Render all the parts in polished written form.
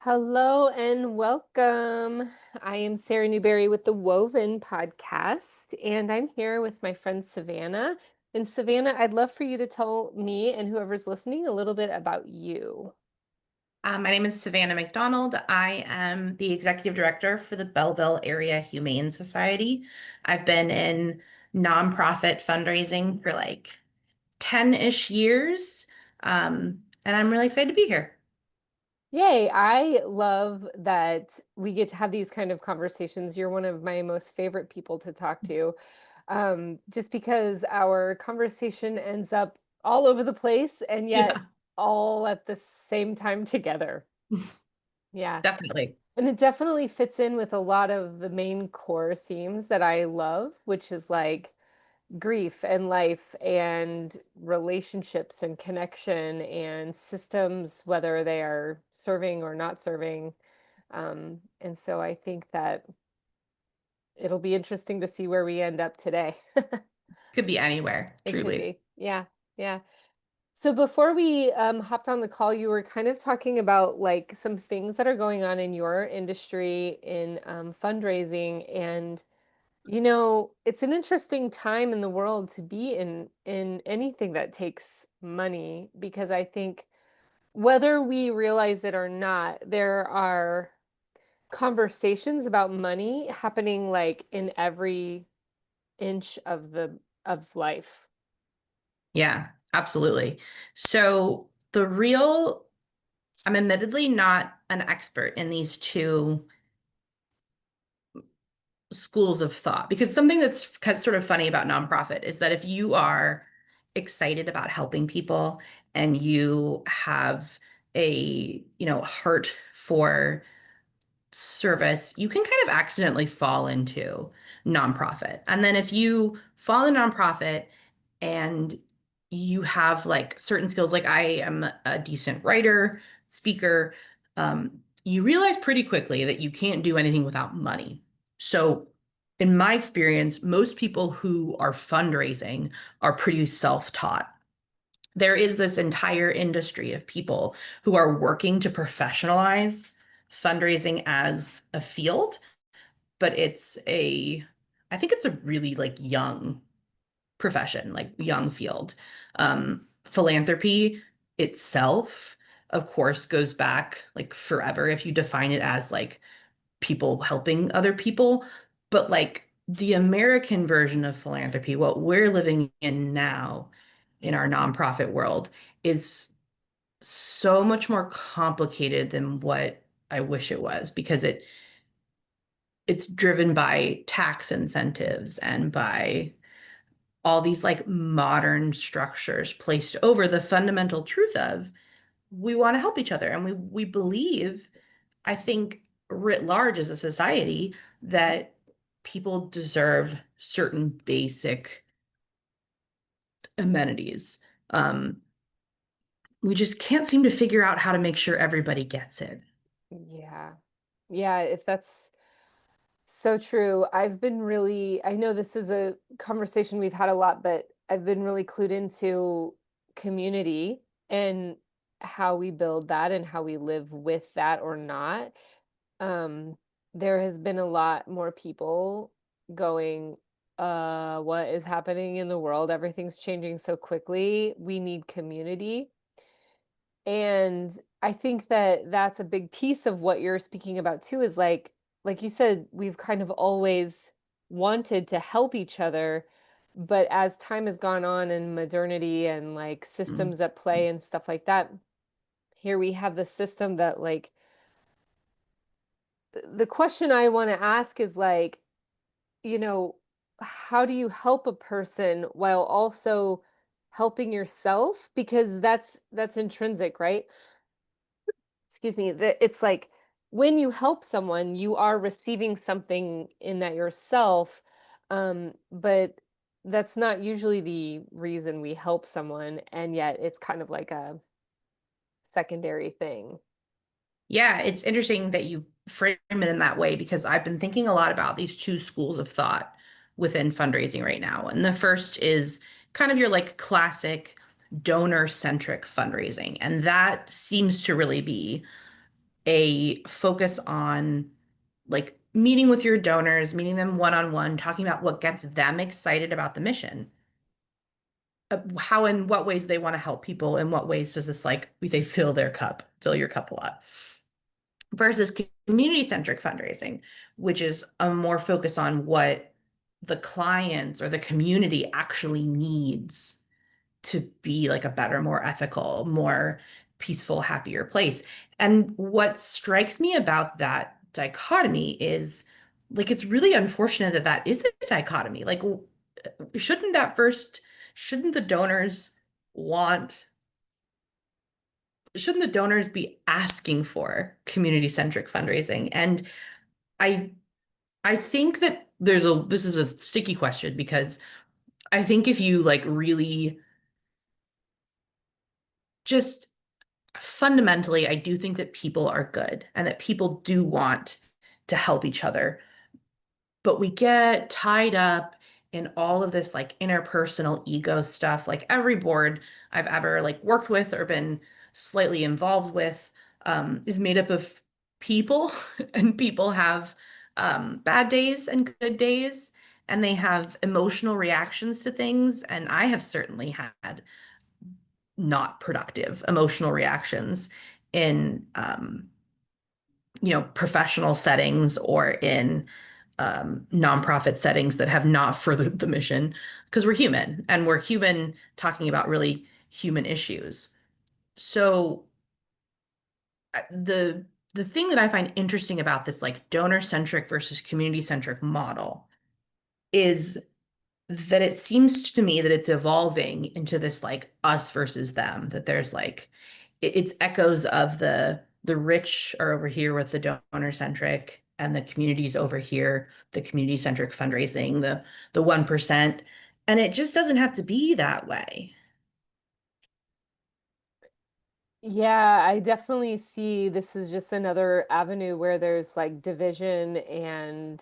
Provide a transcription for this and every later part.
Hello and welcome. I am Sarah Newberry with the Woven podcast, and I'm here with my friend Savannah. And Savannah, I'd love for you to tell me and whoever's listening a little bit about you. My name is Savannah McDonald. I am the executive director for the Belleville Area Humane Society. I've been in nonprofit fundraising for like 10-ish years. And I'm really excited to be here. Yay, I love that we get to have these kind of conversations. You're one of my most favorite people to talk to, just because our conversation ends up all over the place and yet Yeah, all at the same time together. Yeah. definitely. And it definitely fits in with a lot of the main core themes that I love, which is like grief and life and relationships and connection and systems, whether they are serving or not serving. And so I think that it'll be interesting to see where we end up today. Could be anywhere, It could truly. be. Yeah. Yeah. So before we hopped on the call, you were kind of talking about like some things that are going on in your industry in fundraising, and it's an interesting time in the world to be in anything that takes money because I think whether we realize it or not, there are conversations about money happening like in every inch of life. Yeah, absolutely. So I'm admittedly not an expert in these two schools of thought because something that's sort of funny about nonprofit is that if you are excited about helping people and you have a heart for service, you can kind of accidentally fall into nonprofit. And then if you fall in nonprofit and you have like certain skills, like I am a decent writer, speaker, you realize pretty quickly that you can't do anything without money. So, in my experience, most people who are fundraising are pretty self-taught. There is this entire industry of people who are working to professionalize fundraising as a field, but I think it's a really like young profession, like young field. Philanthropy itself, of course, goes back like forever if you define it as like people helping other people. But like the American version of philanthropy, what we're living in now in our nonprofit world, is so much more complicated than what I wish it was because it's driven by tax incentives and by all these like modern structures placed over the fundamental truth of we want to help each other and we believe, I think, writ large as a society that people deserve certain basic amenities. Um, we just can't seem to figure out how to make sure everybody gets it. Yeah. Yeah, if that's so true. I know this is a conversation we've had a lot, but I've been really clued into community and how we build that and how we live with that or not. Um, there has been a lot more people going, what is happening in the world? Everything's changing so quickly. We need community. And I think that that's a big piece of what you're speaking about too, is like you said, we've kind of always wanted to help each other, but as time has gone on and modernity and like Mm. systems at play and stuff like that, here we have the system that like the question I want to ask is like, you know, how do you help a person while also helping yourself? Because that's intrinsic, right? Excuse me, that it's like when you help someone, you are receiving something in that yourself, but that's not usually the reason we help someone, and yet it's kind of like a secondary thing. Yeah, it's interesting that you frame it in that way because I've been thinking a lot about these two schools of thought within fundraising right now. And the first is kind of your like classic donor-centric fundraising. And that seems to really be a focus on like meeting with your donors, meeting them one-on-one, talking about what gets them excited about the mission, how in what ways they want to help people, in what ways does this, like we say, fill their cup, fill your cup a lot, versus community-centric fundraising, which is a more focus on what the clients or the community actually needs to be like a better, more ethical, more peaceful, happier place. And what strikes me about that dichotomy is like it's really unfortunate that that is a dichotomy. Like, shouldn't that first, shouldn't the donors want, shouldn't the donors be asking for community-centric fundraising? And I I think that this is a sticky question because I think if you like really just fundamentally, I do think that people are good and that people do want to help each other. But we get tied up in all of this like interpersonal ego stuff. Like every board I've ever like worked with or been slightly involved with is made up of people, and people have bad days and good days, and they have emotional reactions to things. And I have certainly had not productive emotional reactions in professional settings or in nonprofit settings that have not furthered the mission because we're human and we're human talking about really human issues. So the thing that I find interesting about this like donor-centric versus community-centric model is that it seems to me that it's evolving into this like us versus them, that there's like it's echoes of the rich are over here with the donor centric and the communities over here, the community centric fundraising, the 1%. And it just doesn't have to be that way. Yeah, I definitely see this is just another avenue where there's like division and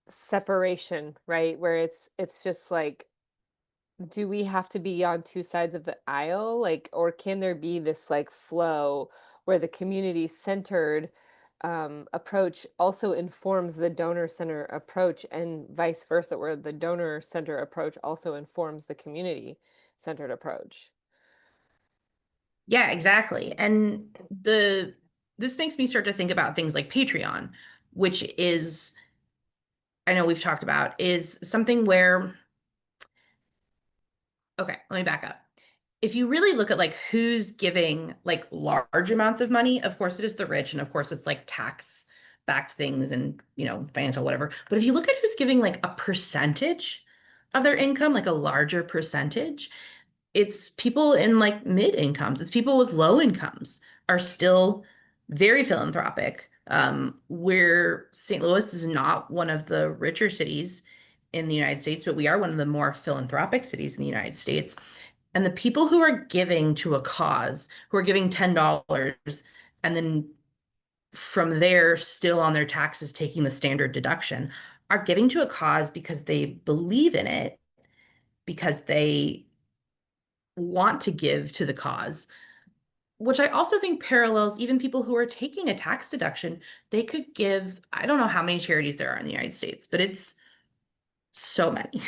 separation, right? Where it's just like, do we have to be on two sides of the aisle? Like, or can there be this like flow where the community centered approach also informs the donor center approach and vice versa, where the donor center approach also informs the community centered approach? Yeah, exactly. And the this makes me start to think about things like Patreon, which is, I know we've talked about, is something where, okay, let me back up. If you really look at like who's giving like large amounts of money, of course it is the rich, and of course it's like tax backed things and financial whatever. But if you look at who's giving like a percentage of their income, like a larger percentage, it's people in like mid incomes. It's people with low incomes are still very philanthropic. Where St. Louis is not one of the richer cities in the United States, but we are one of the more philanthropic cities in the United States. And the people who are giving to a cause, who are giving $10 and then from there, still on their taxes, taking the standard deduction, are giving to a cause because they believe in it, because they want to give to the cause, which I also think parallels even people who are taking a tax deduction. They could give, I don't know how many charities there are in the United States, but it's so many,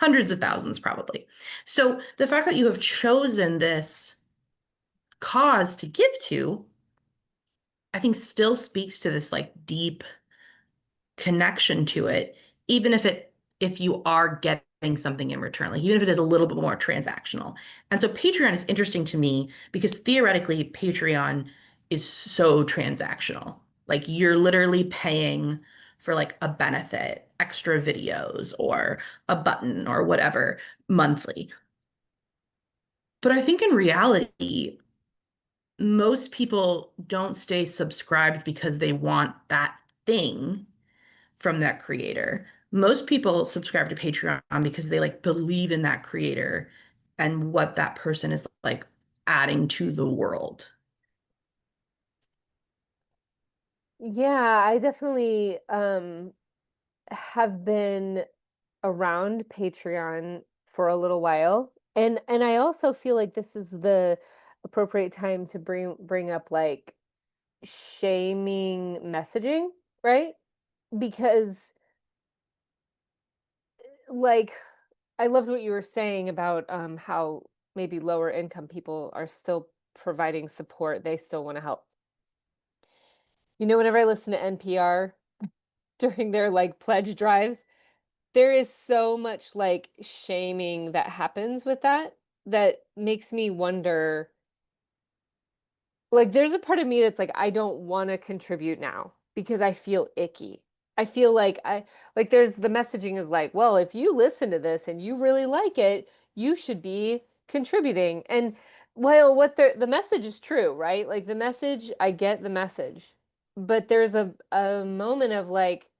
hundreds of thousands probably. So the fact that you have chosen this cause to give to, I think still speaks to this like deep connection to it, even if you are getting something in return, like even if it is a little bit more transactional. And so Patreon is interesting to me because theoretically Patreon is so transactional. Like you're literally paying for like a benefit, extra videos or a button or whatever monthly. But I think in reality, most people don't stay subscribed because they want that thing from that creator. Most people subscribe to Patreon because they like believe in that creator and what that person is like adding to the world. Yeah, I definitely have been around Patreon for a little while. And I also feel like this is the appropriate time to bring up like shaming messaging, right? Because, like, I loved what you were saying about how maybe lower income people are still providing support. They still want to help. Whenever I listen to NPR during their like pledge drives, there is so much like shaming that happens with that that makes me wonder. Like, there's a part of me that's like, I don't wanna contribute now because I feel icky. I feel like there's the messaging is like, "Well, if you listen to this and you really like it, you should be contributing." And while what the message is true, right? Like, the message, I get the message, but there's a moment of like,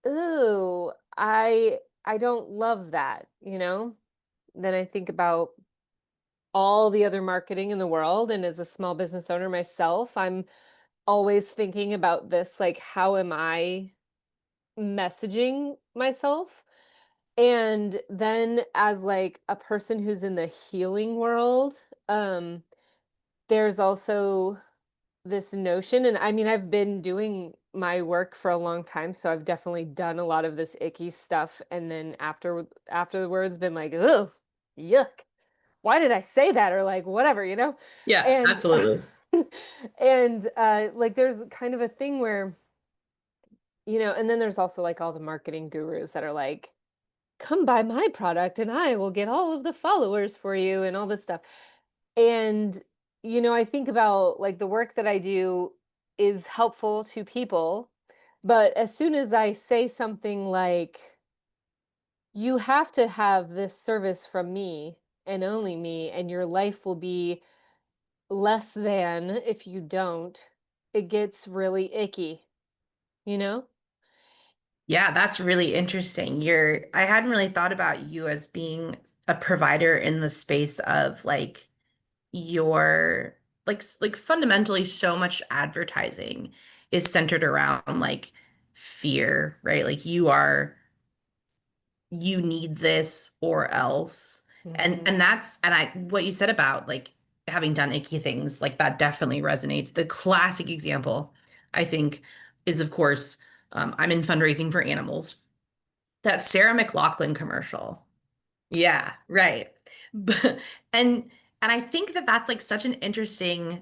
"Ooh, I don't love that," you know? Then I think about all the other marketing in the world, and as a small business owner myself, I'm always thinking about this, like, how am I messaging myself? And then as, like, a person who's in the healing world, um, there's also this notion, and I mean, I've been doing my work for a long time, so I've definitely done a lot of this icky stuff, and then afterwards been like, "Ugh, yuck. Why did I say that?" Or like, whatever, you know? Yeah, And absolutely. and like there's kind of a thing where, and then there's also like all the marketing gurus that are like, come buy my product and I will get all of the followers for you and all this stuff. And I think about like the work that I do is helpful to people, but as soon as I say something like, you have to have this service from me and only me, and your life will be less than if you don't, it gets really icky, you know? Yeah, that's really interesting. I hadn't really thought about you as being a provider in the space of like your like fundamentally so much advertising is centered around like fear, right? Like you need this or else. Mhm. And I what you said about like having done icky things, like that definitely resonates. The classic example, I think, is of course, I'm in fundraising for animals. That Sarah McLachlan commercial. Yeah, right. But and I think that that's like such an interesting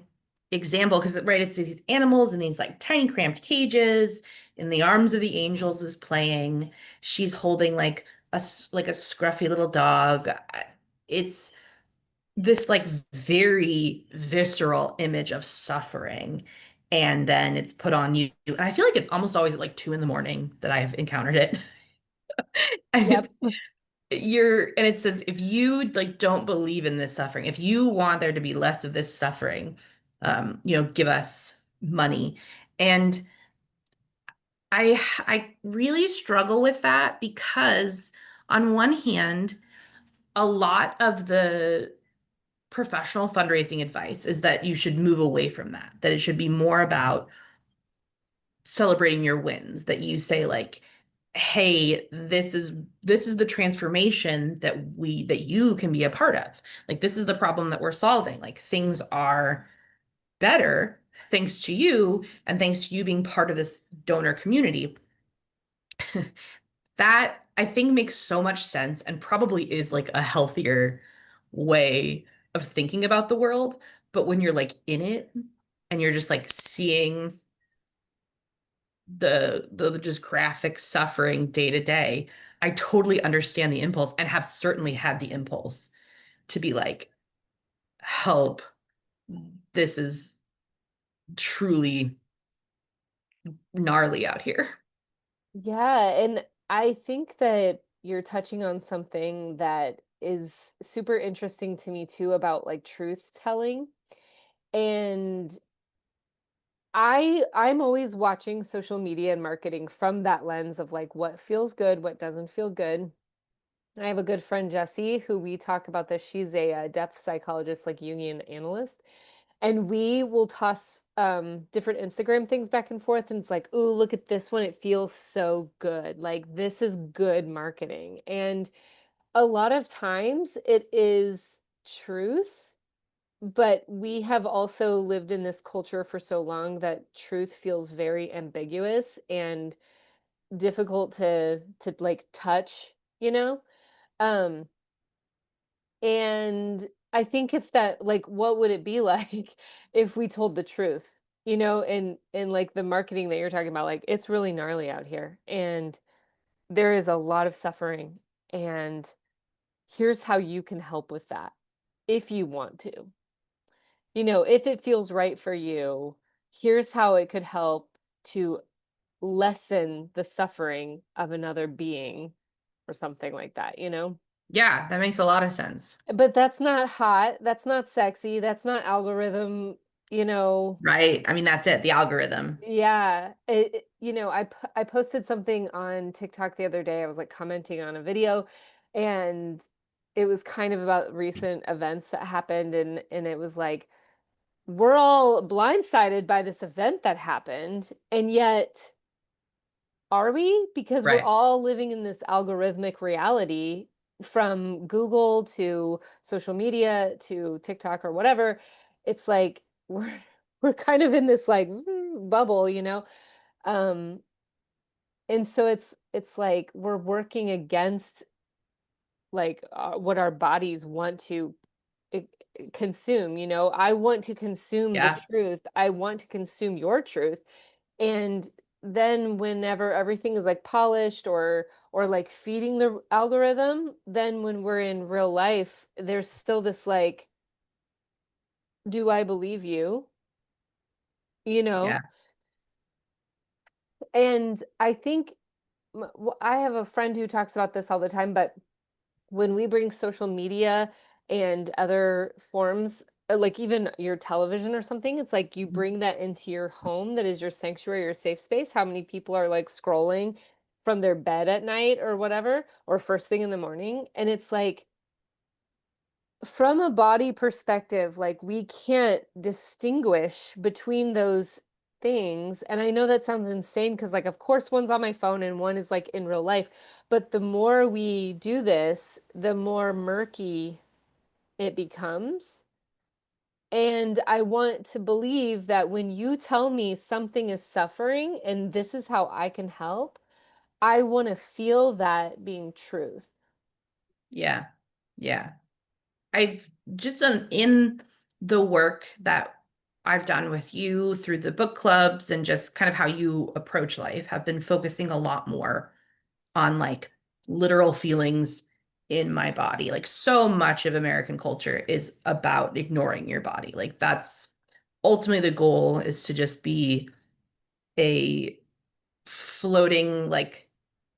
example because right, it's these animals in these like tiny cramped cages in the arms of the angels is playing. She's holding like like a scruffy little dog. It's this like very visceral image of suffering. And then it's put on you. And I feel like it's almost always at like 2 in the morning that I've encountered it. And Yep. and it says if you like don't believe in this suffering, if you want there to be less of this suffering, give us money. And I really struggle with that because on one hand, a lot of the professional fundraising advice is that you should move away from that, that it should be more about celebrating your wins, that you say like, hey, this is the transformation that you can be a part of. Like this is the problem that we're solving. Like things are better thanks to you and thanks to you being part of this donor community. That I think makes so much sense and probably is like a healthier way of thinking about the world. But when you're like in it and you're just like seeing the just graphic suffering day to day, I totally understand the impulse and have certainly had the impulse to be like, help, this is truly gnarly out here. Yeah, and I think that you're touching on something that is super interesting to me too about like truth telling. And I'm always watching social media and marketing from that lens of like what feels good, what doesn't feel good. I have a good friend, Jessie, who we talk about this. She's a, depth psychologist, like Jungian analyst. And we will toss different Instagram things back and forth. And it's like, ooh, look at this one. It feels so good. Like, this is good marketing. And a lot of times it is truth, but we have also lived in this culture for so long that truth feels very ambiguous and difficult to like touch, you know? Um, and I think if that like what would it be like if we told the truth? You know, and like the marketing that you're talking about, like it's really gnarly out here and there is a lot of suffering and here's how you can help with that if you want to. You know, if it feels right for you, here's how it could help to lessen the suffering of another being or something like that, you know? Yeah, that makes a lot of sense. But that's not hot, that's not sexy, that's not algorithm, you know. Right? I mean, that's it, the algorithm. Yeah, you know, I posted something on TikTok the other day. I was like commenting on a video, and it was kind of about recent events that happened, and it was like we're all blindsided by this event that happened, and yet are we? Because we're Right. all living in this algorithmic reality from Google to social media to TikTok or whatever. It's like we're kind of in this like bubble, you know? Um, and so it's like we're working against like what our bodies want to i- consume, you know? I want to consume the Yeah. truth. I want to consume your truth. And then whenever everything is like polished or like feeding the algorithm, then when we're in real life, there's still this like, do I believe you? You Yeah. know? And I think I have a friend who talks about this all the time, but when we bring social media and other forms, like even your television or something, it's like you bring that into your home that is your sanctuary, your safe space. How many people are like scrolling from their bed at night or whatever, or first thing in the morning? And it's like, from a body perspective, like we can't distinguish between those things. And I know that sounds insane because, like, of course, one's on my phone and one is like in real life. But the more we do this, the more murky it becomes. And I want to believe that when you tell me something is suffering and this is how I can help, I want to feel that being truth. Yeah. Yeah. I've just done in the work that I've done with you through the book clubs and just kind of how you approach life, have been focusing a lot more on like literal feelings in my body. Like so much of American culture is about ignoring your body. Like that's ultimately the goal is to just be a floating like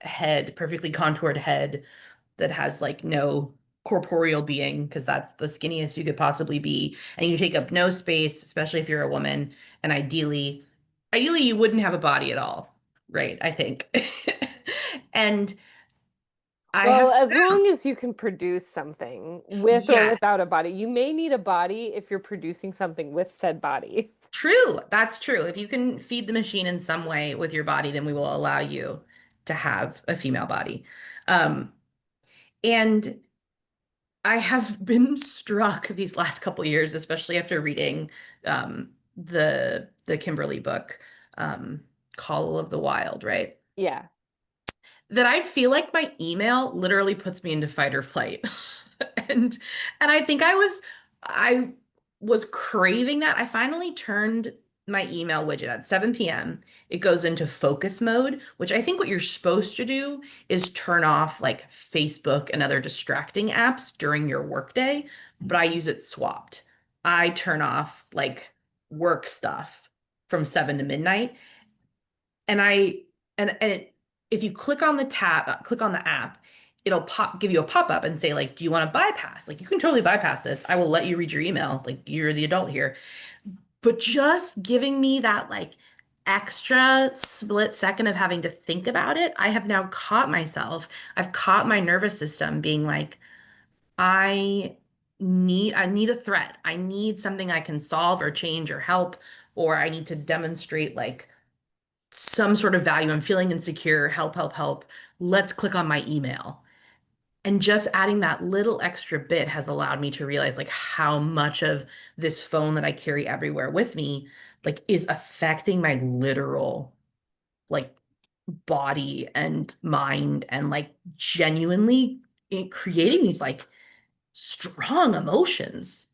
head, perfectly contoured head that has like no corporeal being because that's the skinniest you could possibly be. And you take up no space, especially if you're a woman. And ideally you wouldn't have a body at all, right? I think. And I have Well, as found, long as you can produce something with or yeah, without a body, you may need a body if you're producing something with said body. true. That's true. If you can feed the machine in some way with your body, then we will allow you to have a female body. Um, and I have been struck these last couple years, especially after reading the Kimberly book, Call of the Wild, right? Yeah. That I feel like my email literally puts me into fight or flight. And I think I was craving that. I finally turned my email widget at 7 p.m. It goes into focus mode, which I think what you're supposed to do is turn off like Facebook and other distracting apps during your workday, but I use it swapped. I turn off like work stuff from 7 to midnight and if you click on the tab, click on the app, it'll give you a pop-up and say like, do you want to bypass? Like you can totally bypass this. I will let you read your email. Like you're the adult here. But just giving me that like extra split second of having to think about it, I have now caught myself. I've caught my nervous system being like, I I need a threat. I need something I can solve or change or help, or I need to demonstrate like some sort of value. I'm feeling insecure. Help, help, help. Let's click on my email. And just adding that little extra bit has allowed me to realize like how much of this phone that I carry everywhere with me like is affecting my literal like body and mind and like genuinely creating these like strong emotions.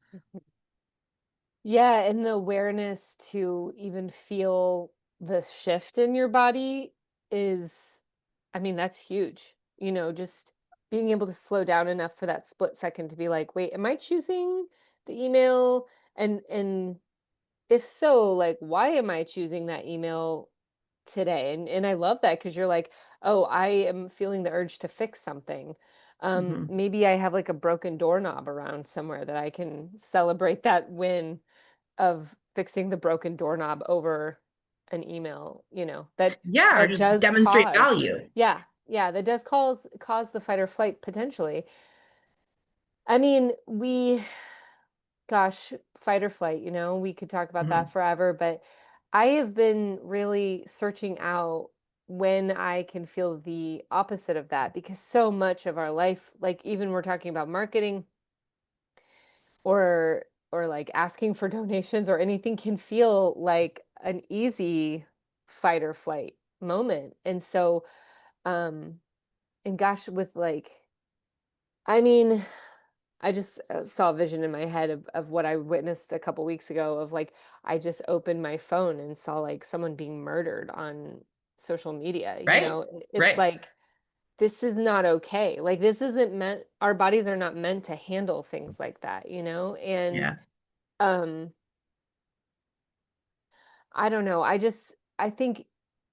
Yeah, and the awareness to even feel the shift in your body is, I mean, that's huge. Just being able to slow down enough for that split second to be like, wait, am I choosing the email? And if so, like, why am I choosing that email today? And I love that because you're like, oh, I am feeling the urge to fix something. Mhm. Maybe I have like a broken doorknob around somewhere that I can celebrate that win of fixing the broken doorknob over an email, that Yeah, or that just does demonstrate cause, value. yeah, that does cause the fight or flight potentially. I mean, gosh, fight or flight, we could talk about that Mhm. forever, but I have been really searching out when I can feel the opposite of that because so much of our life, like even we're talking about marketing, or like asking for donations or anything can feel like an easy fight or flight moment. And so and gosh, with like, I mean, I just saw a vision in my head of what I witnessed a couple weeks ago of like I just opened my phone and saw like someone being murdered on social media. Right? It's Right. like this is not okay. Like this isn't meant, our bodies are not meant to handle things like that. And Yeah. um I don't know. I think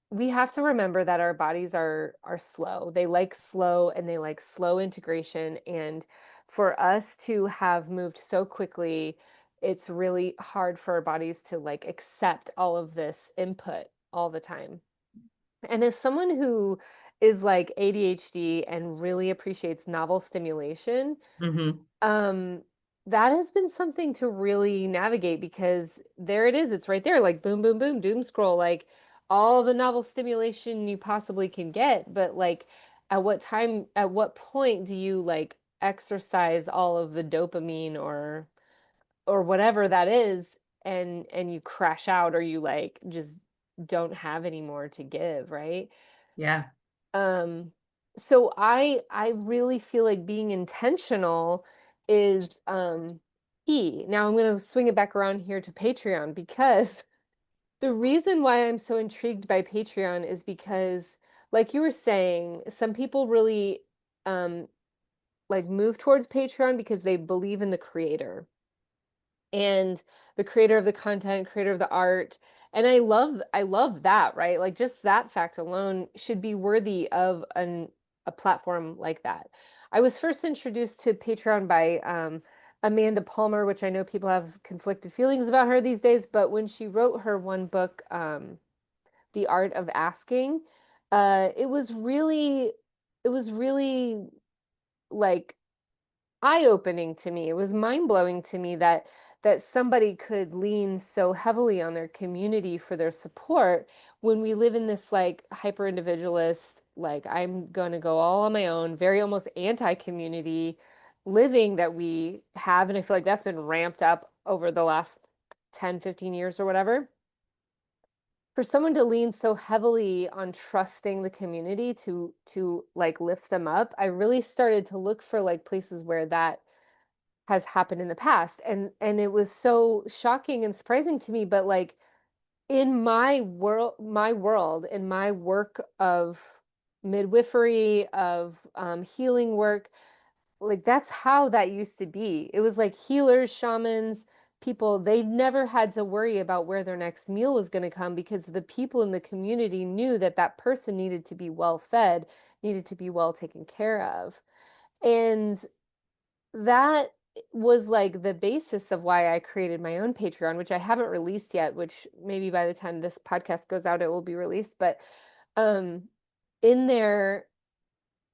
we have to remember that our bodies are slow. They like slow and they like slow integration, and for us to have moved so quickly, it's really hard for our bodies to like accept all of this input all the time. And as someone who is like ADHD and really appreciates novel stimulation, Hmm. um, that has been something to really navigate because there it is, it's right there, like boom, boom, boom, doom scroll, like all the novel stimulation you possibly can get. But like, at what point do you like exercise all of the dopamine or whatever that is, and you crash out, or you like just don't have any more to give, right? Yeah. Um, so I really feel like being intentional is key. Now I'm going to swing it back around here to Patreon because the reason why I'm so intrigued by Patreon is because, like you were saying, some people really um like move towards Patreon because they believe in the creator and the creator of the content, creator of the art. And I love that, right? Like just that fact alone should be worthy of a platform like that. I was first introduced to Patreon by Amanda Palmer, which I know people have conflicted feelings about her these days, but when she wrote her one book, The Art of Asking, it was really like eye-opening to me. It was mind-blowing to me that somebody could lean so heavily on their community for their support when we live in this like hyper individualist, like I'm going to go all on my own, very almost anti-community living that we have. And I feel like that's been ramped up over the last 10, 15 years or whatever. For someone to lean so heavily on trusting the community to like lift them up, I really started to look for like places where that has happened in the past. And it was so shocking and surprising to me, but like in my world, in my work of midwifery, of healing work, like that's how that used to be. It was like healers, shamans, people, they never had to worry about where their next meal was going to come because the people in the community knew that that person needed to be well fed, needed to be well taken care of. And that was like the basis of why I created my own Patreon, which I haven't released yet, which maybe by the time this podcast goes out, it will be released. But um, in there,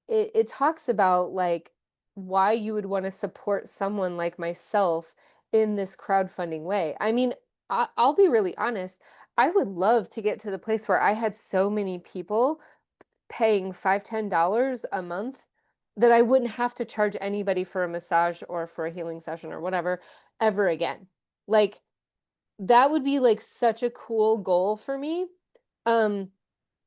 it talks about like why you would want to support someone like myself in this crowdfunding way. I mean, I'll be really honest. I would love to get to the place where I had so many people paying $5, $10 a month that I wouldn't have to charge anybody for a massage or for a healing session or whatever ever again. Like, that would be, like, such a cool goal for me. Um,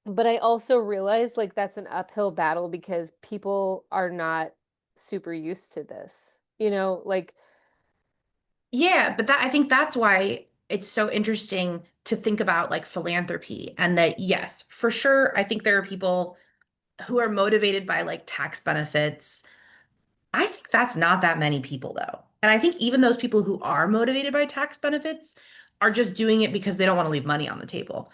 but I also realize, like, that's an uphill battle because people are not super used to this, like Yeah, but that I think that's why it's so interesting to think about like philanthropy and that yes, for sure, I think there are people who are motivated by like tax benefits. I think that's not that many people though. And I think even those people who are motivated by tax benefits are just doing it because they don't want to leave money on the table.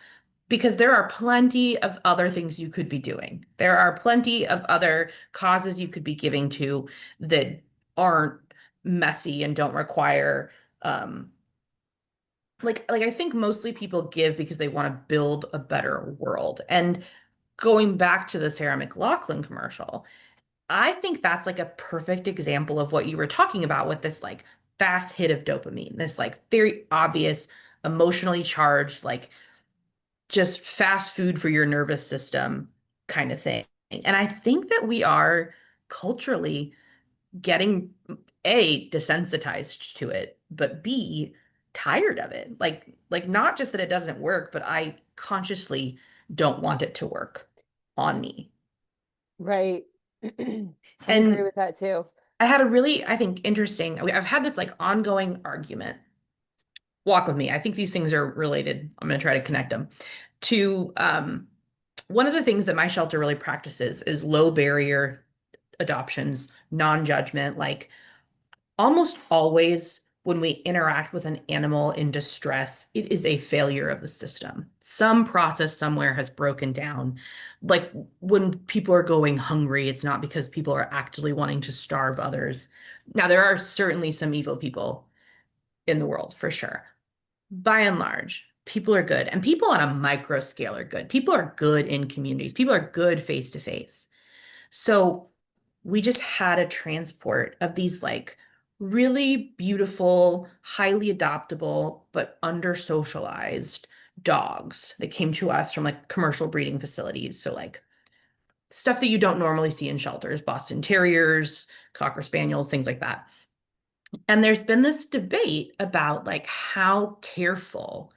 Because there are plenty of other things you could be doing. There are plenty of other causes you could be giving to that aren't messy and don't require like I think mostly people give because they want to build a better world. And going back to the Sarah McLachlan commercial, I think that's like a perfect example of what you were talking about with this like fast hit of dopamine, this like very obvious, emotionally charged, like just fast food for your nervous system kind of thing. And I think that we are culturally getting A, desensitized to it, but B, tired of it. Like not just that it doesn't work, but I consciously don't want it to work on me. right. I agree And with that too. I had a really, I think, interesting, I've had this like ongoing argument. Walk with me. I think these things are related. I'm going to try to connect them to one of the things that my shelter really practices is low barrier adoptions, non-judgment, like almost always when we interact with an animal in distress, it is a failure of the system. Some process somewhere has broken down. Like when people are going hungry, it's not because people are actively wanting to starve others. Now, there are certainly some evil people in the world for sure. By and large, people are good, and people on a micro scale are good. People are good in communities, people are good face to face. So we just had a transport of these like really beautiful, highly adoptable, but under socialized dogs that came to us from like commercial breeding facilities. So like stuff that you don't normally see in shelters, Boston Terriers, Cocker Spaniels, things like that. And there's been this debate about like how careful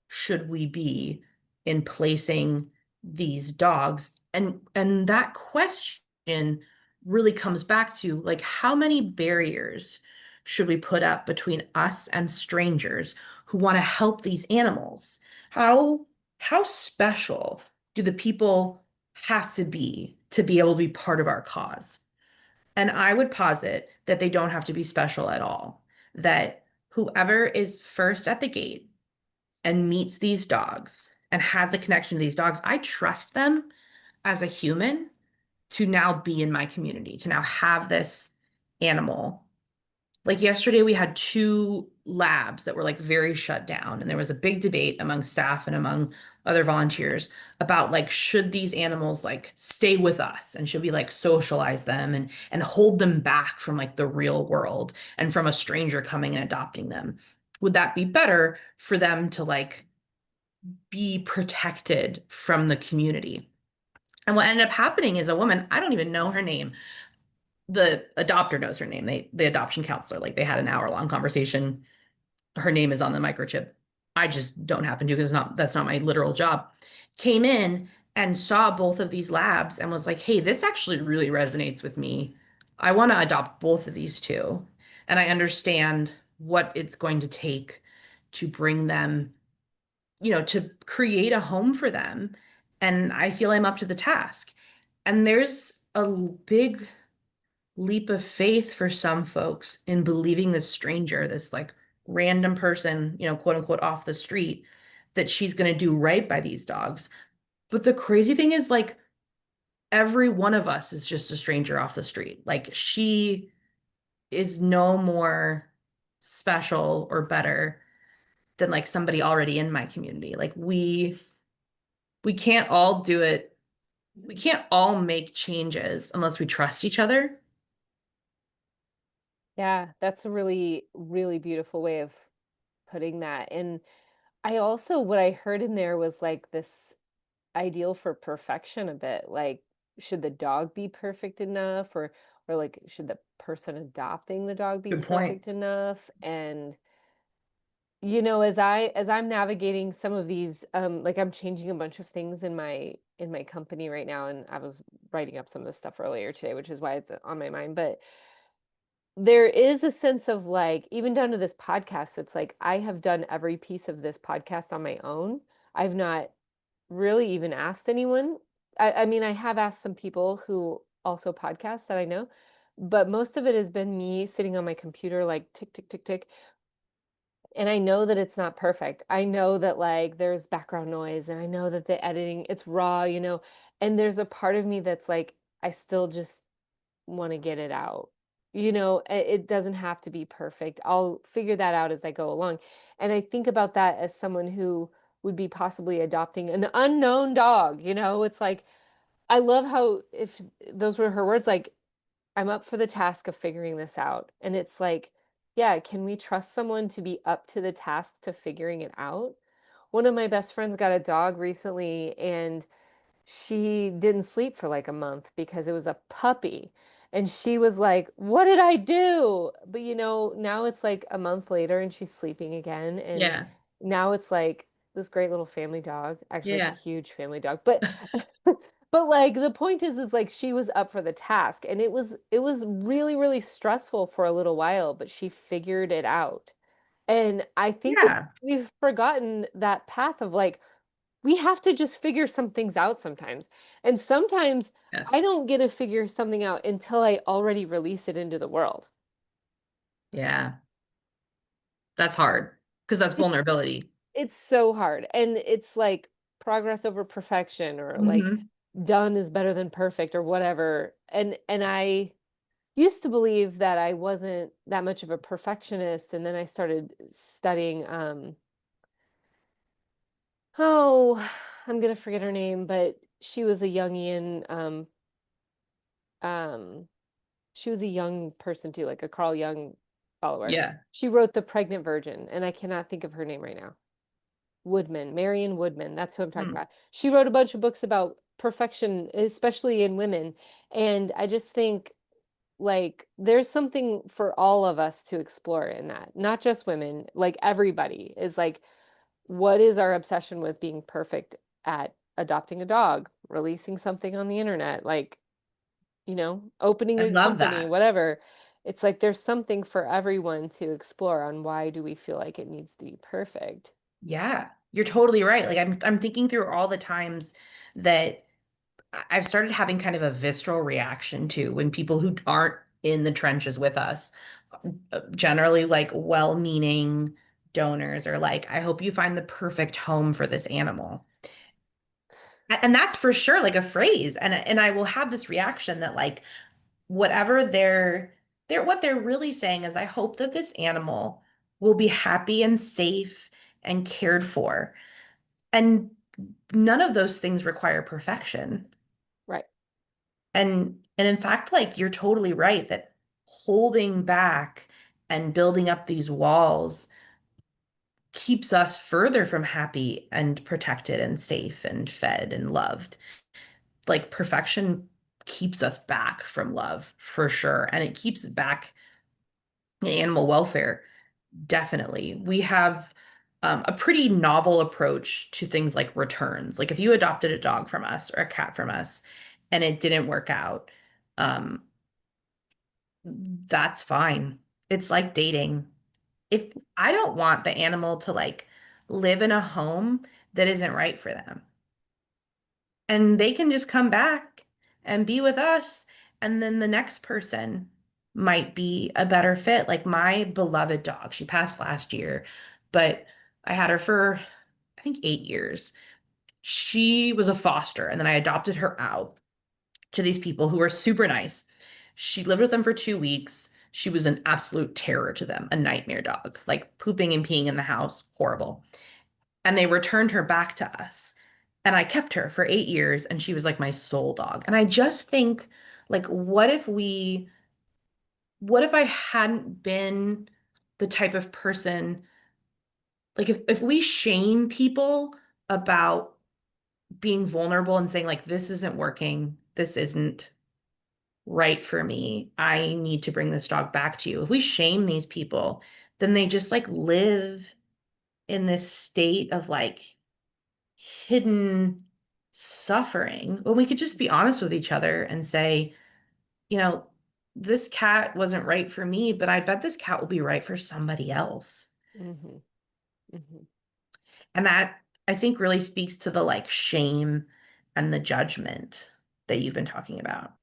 should we be in placing these dogs? And that question really comes back to like how many barriers should we put up between us and strangers who want to help these animals? How how special do the people have to be able to be part of our cause? And I would posit that they don't have to be special at all. That whoever is first at the gate and meets these dogs and has a connection to these dogs, I trust them as a human to now be in my community, to now have this animal. Like yesterday, we had two labs that were like very shut down, and there was a big debate among staff and among other volunteers about like should these animals like stay with us and should we like socialize them and hold them back from like the real world and from a stranger coming and adopting them? Would that be better for them to like be protected from the community? And what ended up happening is a woman, I don't even know her name. The adopter knows her name. The adoption counselor, like they had an hour-long conversation. Her name is on the microchip. I just don't happen to because that's not my literal job. Came in and saw both of these labs and was like, "Hey, this actually really resonates with me. I want to adopt both of these two, and I understand what it's going to take to bring them to create a home for them. And I feel I'm up to the task." And there's a big leap of faith for some folks in believing this stranger, this like random person, quote unquote, off the street, that she's going to do right by these dogs. But the crazy thing is, like, every one of us is just a stranger off the street. Like, she is no more special or better than like somebody already in my community. Like, we can't all do it. We can't all make changes unless we trust each other. Yeah, that's a really, really beautiful way of putting that. And I also, what I heard in there was like this ideal for perfection a bit. Like, should the dog be perfect enough, or like should the person adopting the dog be Good point. perfect enough? And as I'm navigating some of these, like I'm changing a bunch of things in my company right now, and I was writing up some of this stuff earlier today, which is why it's on my mind. But there is a sense of like, even down to this podcast, it's like I have done every piece of this podcast on my own. I've not really even asked anyone. I mean, I have asked some people who also podcast that I know, but most of it has been me sitting on my computer, like tick, tick, tick, tick. And I know that it's not perfect. I know that like there's background noise, and I know that the editing, it's raw. And there's a part of me that's like, I still just want to get it out. It doesn't have to be perfect. I'll figure that out as I go along. And I think about that as someone who would be possibly adopting an unknown dog. It's like, I love how, if those were her words, like, I'm up for the task of figuring this out. And it's like, yeah, can we trust someone to be up to the task to figuring it out? One of my best friends got a dog recently, and she didn't sleep for like a month because it was a puppy. And she was like, "What did I do?" But now it's like a month later and she's sleeping again. And Yeah. now it's like this great little family dog. Actually, it's a Yeah. huge family dog. But but like the point is like she was up for the task, and it was really, really stressful for a little while, but she figured it out. And I think Yeah. we've forgotten that path of like, we have to just figure some things out sometimes. And sometimes I Yes. don't get to figure something out until I already release it into the world. Yeah. That's hard because that's It's vulnerability. it's so hard. And it's like progress over perfection, or like Hmm. done is better than perfect, or whatever. And I used to believe that I wasn't that much of a perfectionist, and then I started studying oh, I'm gonna forget her name, but she was a Jungian um she was a young person too, like a Carl Jung follower. Yeah. She wrote The Pregnant Virgin, and I cannot think of her name right now. Woodman, Marion Woodman, that's who I'm talking Hmm. about. She wrote a bunch of books about perfection, especially in women. And I just think like there's something for all of us to explore in that. Not just women, like everybody is like, what is our obsession with being perfect at adopting a dog, releasing something on the internet? Like, opening I a love company, that. whatever. It's like there's something for everyone to explore on why do we feel like it needs to be perfect. Yeah. You're totally right. Like I'm thinking through all the times that I've started having kind of a visceral reaction to when people who aren't in the trenches with us, generally like well-meaning donors are like, I hope you find the perfect home for this animal. And that's for sure like a phrase. And I will have this reaction that like whatever they're what they're really saying is I hope that this animal will be happy and safe and cared for. And none of those things require perfection. Right. And in fact, like you're totally right that holding back and building up these walls keeps us further from happy and protected and safe and fed and loved. Like perfection keeps us back from love for sure. And it keeps back animal welfare. Definitely. We have a pretty novel approach to things like returns. Like if you adopted a dog from us or a cat from us and it didn't work out, um, that's fine. It's like dating. If I don't want the animal to like live in a home that isn't right for them, and they can just come back and be with us, and then the next person might be a better fit. Like my beloved dog, she passed last year, but I had her for I think 8 years. She was a foster, and then I adopted her out to these people who were super nice. She lived with them for 2 weeks. She was an absolute terror to them, a nightmare dog, like pooping and peeing in the house, horrible. And they returned her back to us. And I kept her for 8 years, and she was like my soul dog. And I just think, like, what if I hadn't been the type of person, like, if we shame people about being vulnerable and saying, like, this isn't working, this isn't right for me. I need to bring this dog back to you. If we shame these people, then they just like live in this state of like hidden suffering. When we could just be honest with each other and say, you know, this cat wasn't right for me, but I bet this cat will be right for somebody else. Hmm. Hmm. And that I think really speaks to the like shame and the judgment that you've been talking about.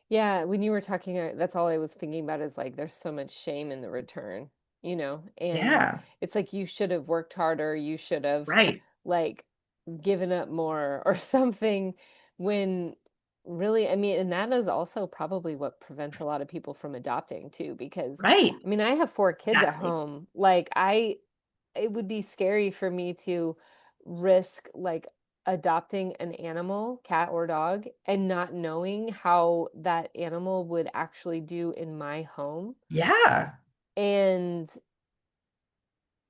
Yeah, when you were talking, that's all I was thinking about is like there's so much shame in the return, and Yeah, it's like you should have worked harder, you should have right, like given up more or something when really, I mean, and that is also probably what prevents a lot of people from adopting too, because right. I mean, I have 4 kids at Exactly. home. Like it would be scary for me to risk like adopting an animal, cat or dog, and not knowing how that animal would actually do in my home. Yeah. And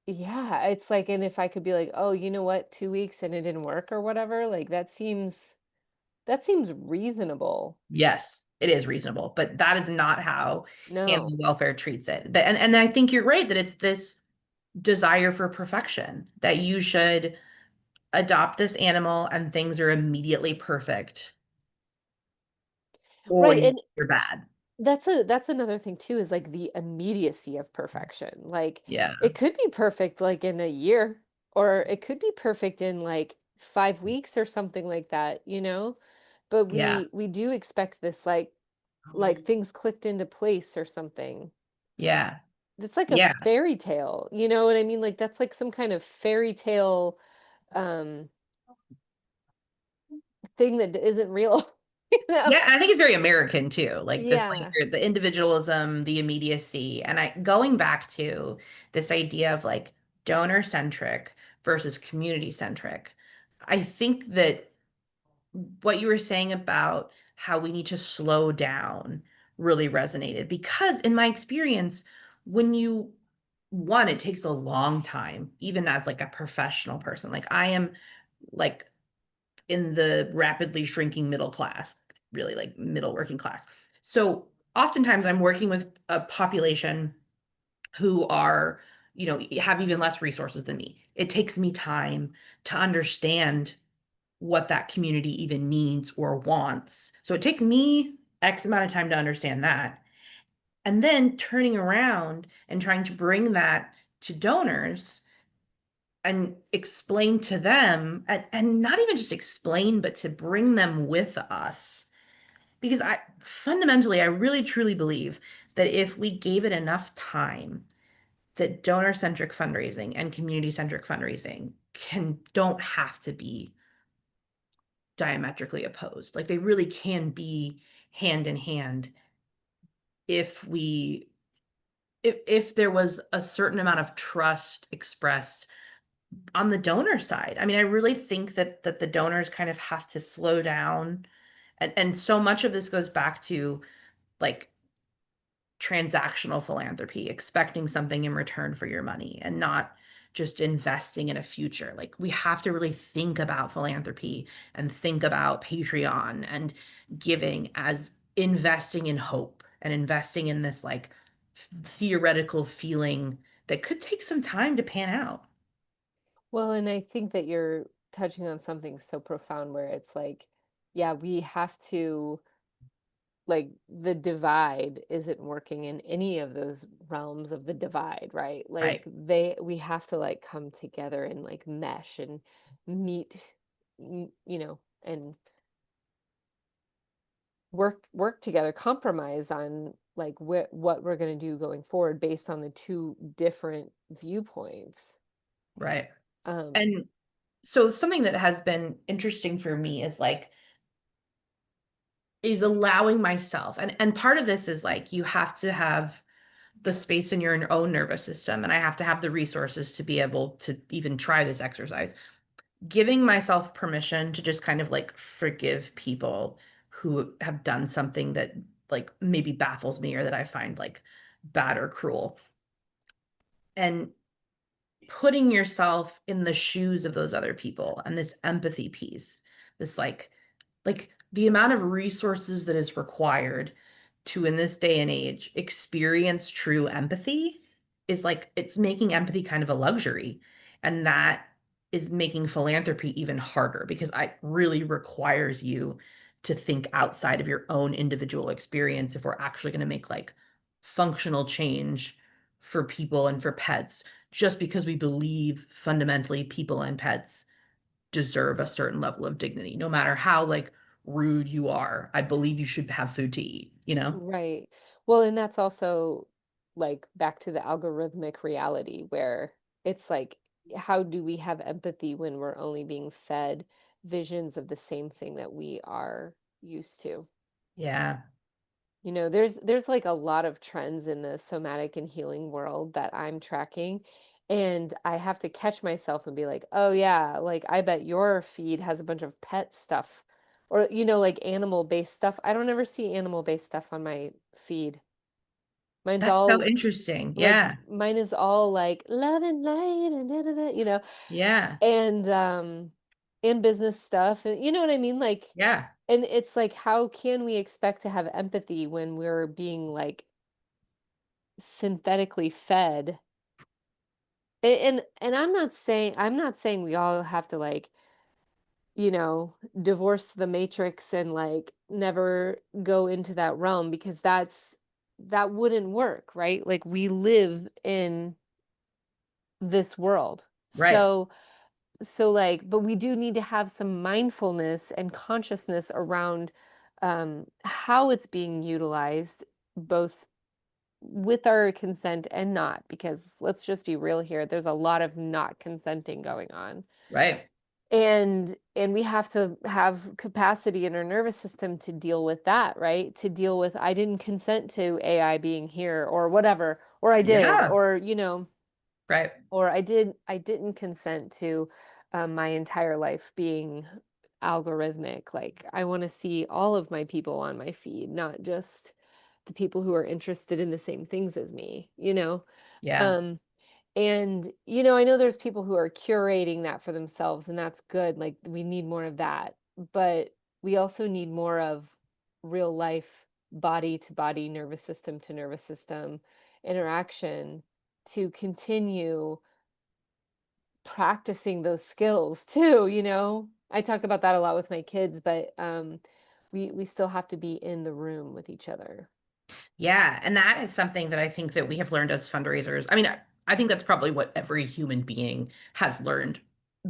yeah, it's like, and if I could be like, oh, you know what, 2 weeks and it didn't work or whatever, like that seems reasonable. Yes, it is reasonable, but that is not how animal No. welfare treats it. And I think you're right that it's this desire for perfection that you should adopt this animal and things are immediately perfect or Right. And you're bad. that's another thing too, is like the immediacy of perfection. Like Yeah. it could be perfect like in a year, or it could be perfect in like 5 weeks or something like that. But Yeah. we do expect this like things clicked into place or something. Yeah. It's like a Yeah. fairy tale, you know what I mean? Like that's like some kind of fairy tale um thing that isn't real, you know? Yeah, and I think it's very American too. Like this Yeah. like the individualism, the immediacy, and I going back to this idea of like donor centric versus community centric. I think that what you were saying about how we need to slow down really resonated because in my experience, when you one, it takes a long time, even as like a professional person. Like I am like in the rapidly shrinking middle class, really like middle working class. So oftentimes I'm working with a population who are, have even less resources than me. It takes me time to understand what that community even needs or wants. So it takes me X amount of time to understand that. And then turning around and trying to bring that to donors and explain to them, and not even just explain, but to bring them with us. Because I fundamentally, I really truly believe that if we gave it enough time, that donor-centric fundraising and community-centric fundraising don't have to be diametrically opposed. Like they really can be hand in hand if we if there was a certain amount of trust expressed on the donor side. I mean, I really think that the donors kind of have to slow down. And so much of this goes back to like transactional philanthropy, expecting something in return for your money and not just investing in a future. Like we have to really think about philanthropy and think about Patreon and giving as investing in hope and investing in this like theoretical feeling that could take some time to pan out. Well, and I think that you're touching on something so profound where it's like, yeah, we have to, like, the divide isn't working in any of those realms of the divide, right? Like, Right. we have to like come together and like mesh and meet, and work together, compromise on like what we're going to do going forward based on the two different viewpoints. Right. Um, And so something that has been interesting for me is like is allowing myself and part of this is like you have to have the space in your own nervous system and I have to have the resources to be able to even try this exercise. Giving myself permission to just kind of like forgive people who have done something that like maybe baffles me or that I find like bad or cruel. And putting yourself in the shoes of those other people and this empathy piece, this like the amount of resources that is required to, in this day and age, experience true empathy is like it's making empathy kind of a luxury. And that is making philanthropy even harder because it really requires you to think outside of your own individual experience if we're actually going to make like functional change for people and for pets, just because we believe fundamentally people and pets deserve a certain level of dignity, no matter how like rude you are. I believe you should have food to eat, you know? Right. Well, and that's also like back to the algorithmic reality where it's like, how do we have empathy when we're only being fed visions of the same thing that we are used to? Yeah. You know, there's like a lot of trends in the somatic and healing world that I'm tracking, and I have to catch myself and be like, "Oh yeah, like I bet your feed has a bunch of pet stuff or like animal-based stuff." I don't ever see animal-based stuff on my feed. Mine's That's so all interesting. like Yeah. mine is all like love and light and da, da, da, Yeah. and in business stuff and you know what I mean? Like Yeah. and it's like how can we expect to have empathy when we're being like synthetically fed. And I'm not saying we all have to like, divorce the matrix and like never go into that realm because that wouldn't work, right? Like we live in this world. Right. So like but we do need to have some mindfulness and consciousness around how it's being utilized both with our consent and not, because let's just be real here, there's a lot of not consenting going on. Right. And we have to have capacity in our nervous system to deal with that, right? To deal with I didn't consent to AI being here or whatever, or I did, Yeah. or Right. or I didn't consent to my entire life being algorithmic. Like I want to see all of my people on my feed, not just the people who are interested in the same things as me. Yeah. Um, and I know there's people who are curating that for themselves, and that's good. Like we need more of that, but we also need more of real life body to body, nervous system to nervous system interaction to continue practicing those skills too. I talk about that a lot with my kids, but we still have to be in the room with each other. Yeah, and that is something that I think that we have learned as fundraisers. I mean, I think that's probably what every human being has learned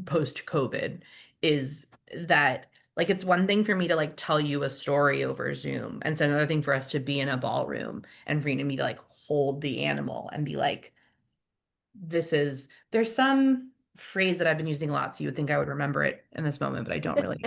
post-COVID is that like it's one thing for me to like tell you a story over Zoom, and it's another thing for us to be in a ballroom and for you and me to like hold the animal and be like, there's some phrase that I've been using a lot, so you would think I would remember it in this moment, but I don't really.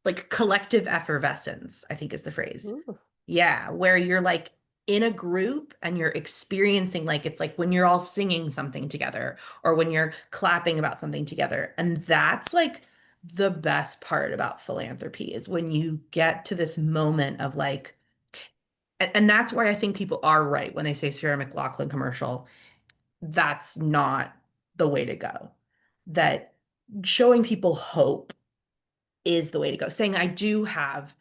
Like collective effervescence, I think is the phrase. Ooh. Yeah, where you're like in a group and you're experiencing like it's like when you're all singing something together or when you're clapping about something together. And that's like the best part about philanthropy is when you get to this moment of like, and that's why I think people are right when they say Sarah McLachlan commercial. That's not the way to go. That showing people hope is the way to go. Saying, I do have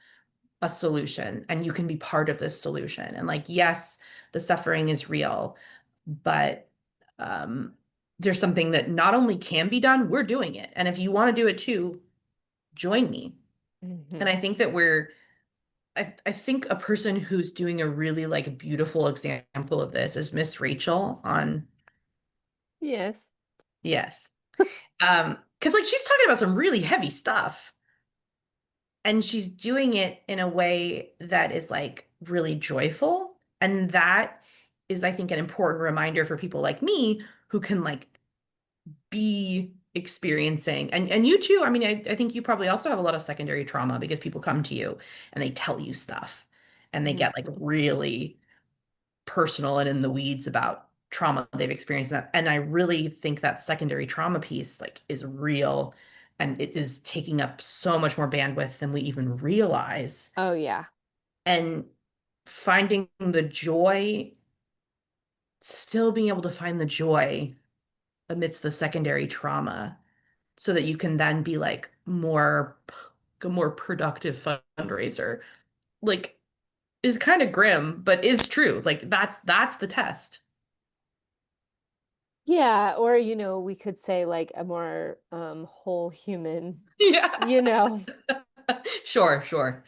a solution and you can be part of this solution. And like, yes, the suffering is real, but um, there's something that not only can be done, we're doing it. And if you want to do it too, join me. And Hmm. I think that I think a person who's doing a really like beautiful example of this is Miss Rachel on, Yes. yes. Because like she's talking about some really heavy stuff. And she's doing it in a way that is like really joyful. And that is, I think, an important reminder for people like me who can like be experiencing and you too. I mean, I think you probably also have a lot of secondary trauma because people come to you and they tell you stuff and they get like Hmm. really personal and in the weeds about trauma they've experienced. And I really think that secondary trauma piece like is real and it is taking up so much more bandwidth than we even realize. Oh yeah. And finding the joy, still being able to find the joy amidst the secondary trauma so that you can then be like more a more productive fundraiser, like is kind of grim, but is true. Like that's the test. Yeah, or we could say like a more whole human, Yeah. you know. Sure, sure.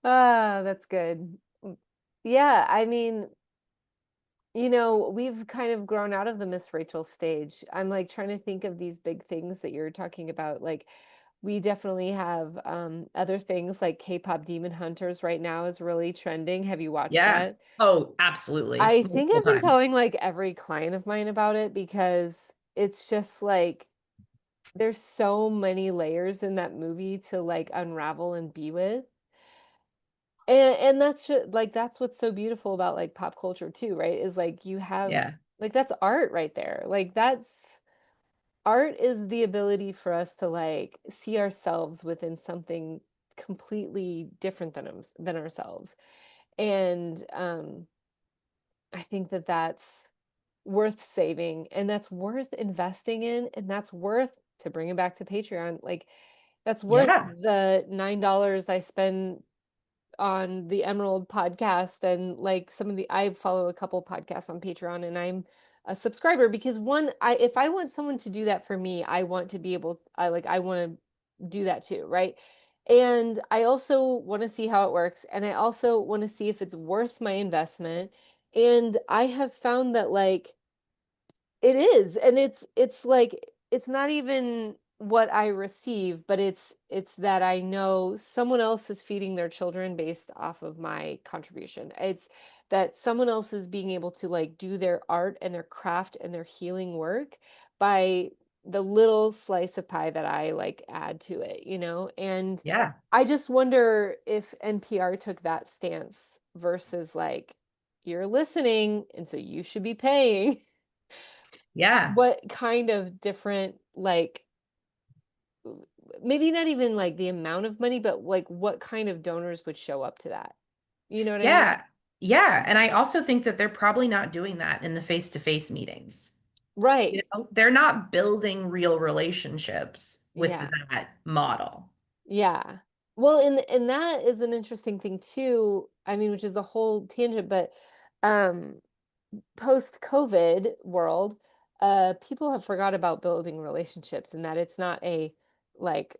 Ah, that's good. Yeah, I mean, we've kind of grown out of the Miss Rachel stage. I'm like trying to think of these big things that you're talking about. Like we definitely have other things like K-pop Demon Hunters right now is really trending. Have you watched Yeah. that? Oh, absolutely. I think Multiple I've been times. telling like every client of mine about it because it's just like there's so many layers in that movie to like unravel and be with. And that's like that's what's so beautiful about like pop culture too, right? Is like you have Yeah. like that's art right there. Like that's art is the ability for us to like see ourselves within something completely different than ourselves. And I think that that's worth saving and that's worth investing in and that's worth to bring it back to Patreon. Like that's worth Yeah. the $9 I spend on the Emerald podcast and like some of the I follow a couple podcasts on Patreon and I'm a subscriber because one I if I want someone to do that for me, I want to be able I want to do that too, right? And I also want to see how it works and I also want to see if it's worth my investment. And I have found that like it is, and it's like it's not even what I receive, but it's that I know someone else is feeding their children based off of my contribution. It's that someone else is being able to like do their art and their craft and their healing work by the little slice of pie that I like add to it. And Yeah. I just wonder if NPR took that stance versus like you're listening and so you should be paying. Yeah. What kind of different, like, maybe not even like the amount of money, but like what kind of donors would show up to that? You know what I mean? Yeah. Yeah. And I also think that they're probably not doing that in the face-to-face meetings. You Right. know, they're not building real relationships with Yeah. that model. Yeah. Well, and that is an interesting thing too. I mean, which is a whole tangent, but um post-COVID world, people have forgot about building relationships and that it's not a like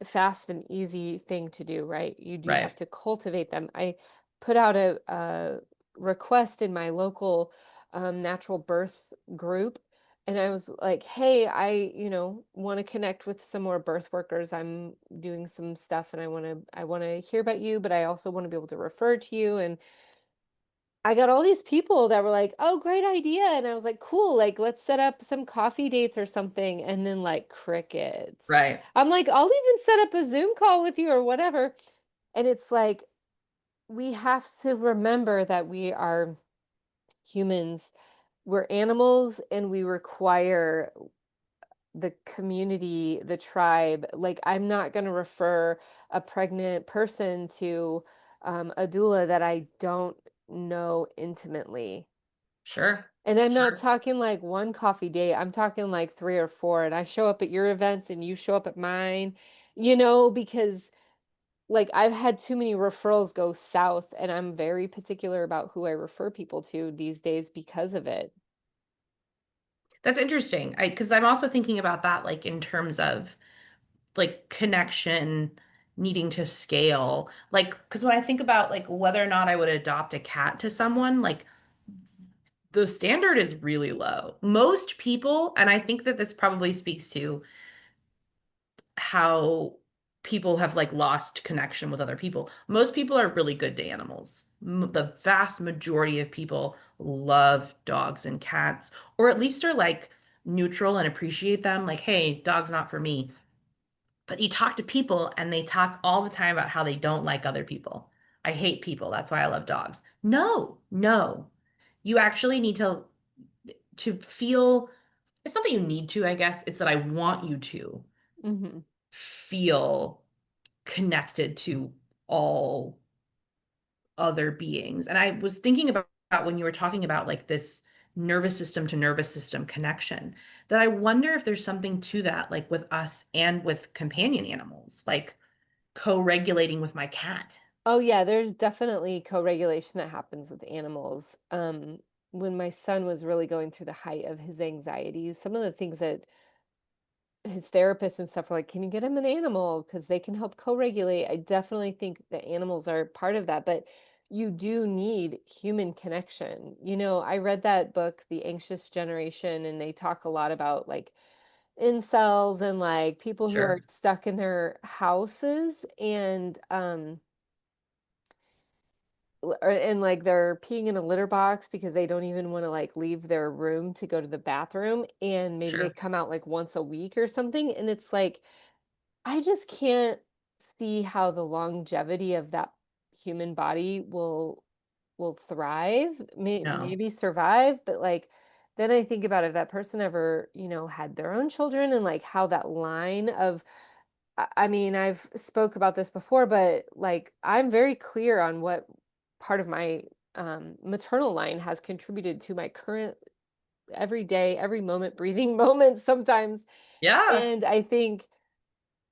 fast and easy thing to do, right? You do Right. have to cultivate them. I put out a request in my local natural birth group, and I was like, "Hey, I want to connect with some more birth workers. I'm doing some stuff, and I want to hear about you, but I also want to be able to refer to you and." I got all these people that were like, "Oh, great idea." And I was like, "Cool, like let's set up some coffee dates or something." And then like crickets. Right. I'm like, "I'll even set up a Zoom call with you or whatever." And it's like we have to remember that we are humans. We're animals and we require the community, the tribe. Like I'm not going to refer a pregnant person to a doula that I don't know intimately. Sure. And I'm not Sure. talking like one coffee date. I'm talking like three or four. And I show up at your events and you show up at mine, because like I've had too many referrals go south and I'm very particular about who I refer people to these days because of it. That's interesting. Because I'm also thinking about that, like in terms of like connection needing to scale. Like, because when I think about like whether or not I would adopt a cat to someone, like the standard is really low. Most people, and I think that this probably speaks to how people have like lost connection with other people. Most people are really good to animals. The vast majority of people love dogs and cats, or at least are like neutral and appreciate them. Like, hey, dog's not for me. But you talk to people and they talk all the time about how they don't like other people. I hate people. That's why I love dogs. No, no. You actually need to feel it's not that you need to, I guess. It's that I want you to Hmm. feel connected to all other beings. And I was thinking about when you were talking about like this nervous system to nervous system connection that I wonder if there's something to that, like with us and with companion animals, like co-regulating with my cat. Oh yeah, there's definitely co-regulation that happens with animals. When my son was really going through the height of his anxieties, some of the things that his therapists and stuff were like, "Can you get him an animal? Because they can help co-regulate." I definitely think that animals are part of that, but you do need human connection. I read that book, The Anxious Generation, and they talk a lot about like incels and like people who are Sure. stuck in their houses and and like they're peeing in a litter box because they don't even want to like leave their room to go to the bathroom, and maybe they Sure. come out like once a week or something, and it's like I just can't see how the longevity of that human body will thrive, No. maybe survive, but like then I think about if that person ever, had their own children and like how that line of I mean, I've spoke about this before, but like I'm very clear on what part of my maternal line has contributed to my current every day, every moment, breathing moments sometimes. Yeah. And I think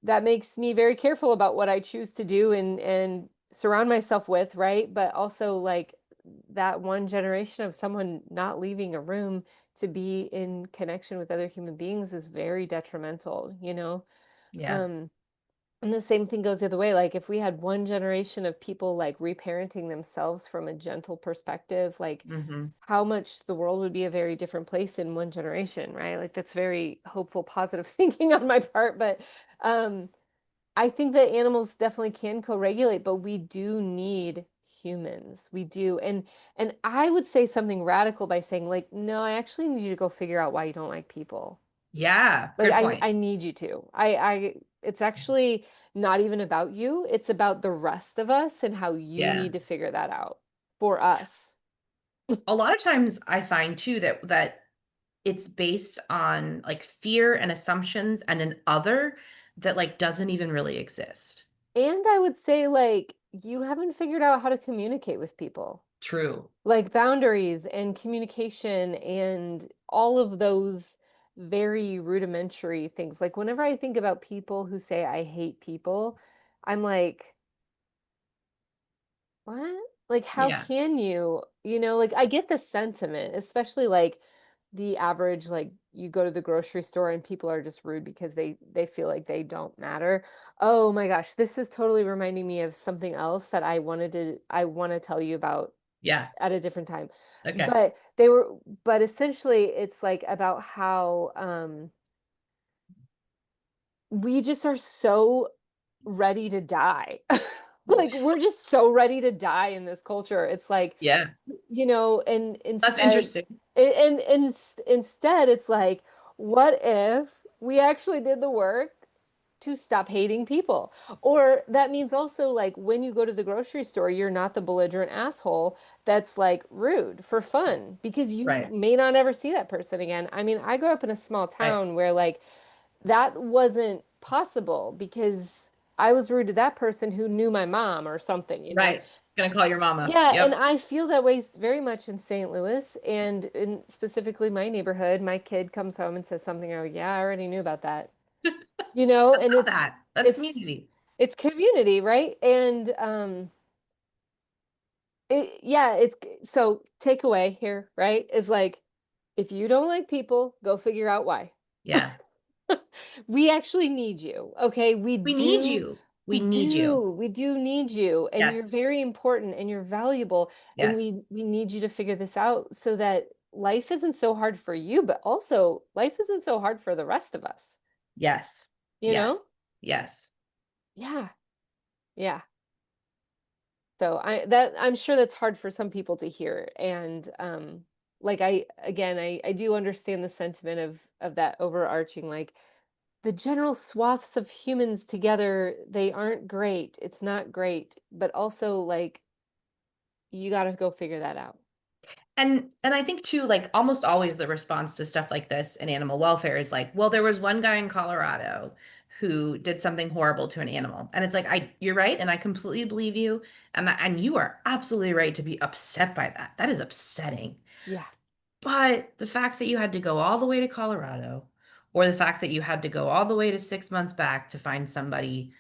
that makes me very careful about what I choose to do and surround myself with, right? But also like that one generation of someone not leaving a room to be in connection with other human beings is very detrimental. Yeah. Um, and the same thing goes the other way. Like if we had one generation of people like reparenting themselves from a gentle perspective, like Hmm. how much the world would be a very different place in one generation, right? Like that's very hopeful, positive thinking on my part. But um, I think that animals definitely can co-regulate, but we do need humans. We do. And I would say something radical by saying, like, no, I actually need you to go figure out why you don't like people. Yeah. Like Good I point. I need you to. I it's actually not even about you. It's about the rest of us and how you Yeah. need to figure that out for us. A lot of times I find too that it's based on like fear and assumptions and an other that like doesn't even really exist. And I would say like you haven't figured out how to communicate with people. True. Like boundaries and communication and all of those very rudimentary things. Like whenever I think about people who say I hate people, I'm like, what? Like, how Yeah. can you? Like, I get the sentiment, especially like the average, like you go to the grocery store and people are just rude because they feel like they don't matter. Oh my gosh, this is totally reminding me of something else that I want to tell you about Yeah. at a different time. Okay. But they were, but essentially, it's like about how we just are so ready to die. Like we're just so ready to die in this culture. It's like, Yeah. and That's instead interesting. instead it's like, what if we actually did the work to stop hating people? Or that means also like when you go to the grocery store, you're not the belligerent asshole that's like rude for fun because you Right. may not ever see that person again. I mean, I grew up in a small Right. town where like that wasn't possible because I was rude to that person who knew my mom or something. Right. Gonna call your mama. Yeah, and Yep. I feel that way very much in St. Louis and in specifically my neighborhood. My kid comes home and says something, oh yeah, I already knew about that. I And love that. That's it's community. it's community, right? And yeah, it's so takeaway here, right? Is like if you don't like people, go figure out why. Yeah. We actually need you. Okay. We We need do, you. We we need you. do, we do need you. And you're Yes. very important and you're valuable. And Yes. we need you to figure this out so that life isn't so hard for you, but also life isn't so hard for the rest of us. Yes. You know? Yes. Yes. Yeah. Yeah. So I'm sure that's hard for some people to hear. And like I do understand the sentiment of that overarching like the general swaths of humans together, they aren't great. It's not great, but also like you got to go figure that out. And I think too, like almost always the response to stuff like this in animal welfare is like, well, there was one guy in Colorado who did something horrible to an animal. And it's like, you're right, and I completely believe you. And you are absolutely right to be upset by that. That is upsetting. Yeah. But the fact that you had to go all the way to Colorado, or the fact that you had to go all the way to 6 months back to find somebody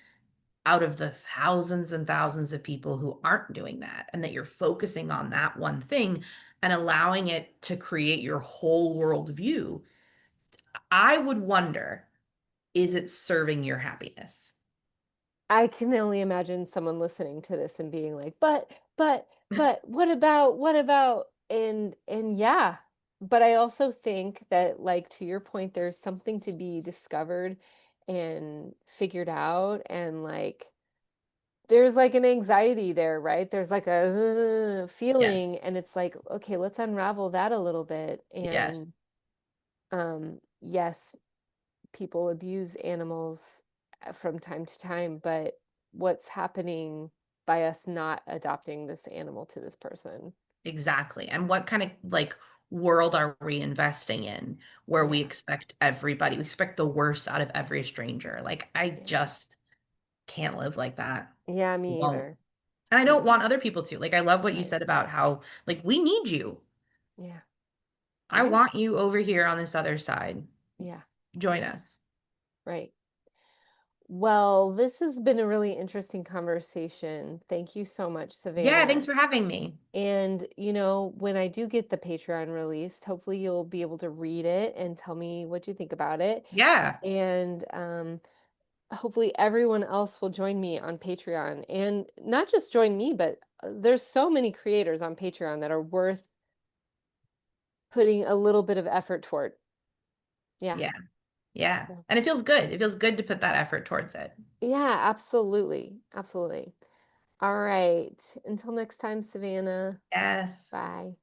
out of the thousands and thousands of people who aren't doing that, and that you're focusing on that one thing and allowing it to create your whole worldview, I would wonder, is it serving your happiness? I can only imagine someone listening to this and being like, but what about and yeah. But I also think that like to your point, there's something to be discovered and figured out and like there's like an anxiety there, right? There's like a feeling Yes. and it's like, okay, let's unravel that a little bit. Yes. And yes, people abuse animals from time to time, but what's happening by us not adopting this animal to this person? Exactly. And what kind of like world are we investing in where we Yeah, expect everybody, we expect the worst out of every stranger? Like, I yeah, just can't live like that. yeah. Me Won't. either. And I Me don't either. want other people to. Like, I love what you Right. said about how, like, we need you. Yeah. I Right. want you over here on this other side. Yeah. Join Yeah. us. Right. Well, this has been a really interesting conversation. Thank you so much, Yeah, thanks Savannah. for having me. And, when I do get the Patreon released, hopefully you'll be able to read it and tell me what you think about it. Yeah. And hopefully everyone else will join me on Patreon. And not just join me, but there's so many creators on Patreon that are worth putting a little bit of effort toward. Yeah. Yeah. Yeah. So, And it feels good. It feels good to put that effort towards it. yeah, absolutely. Absolutely. All right. Until next time, Savannah. Yes. Bye.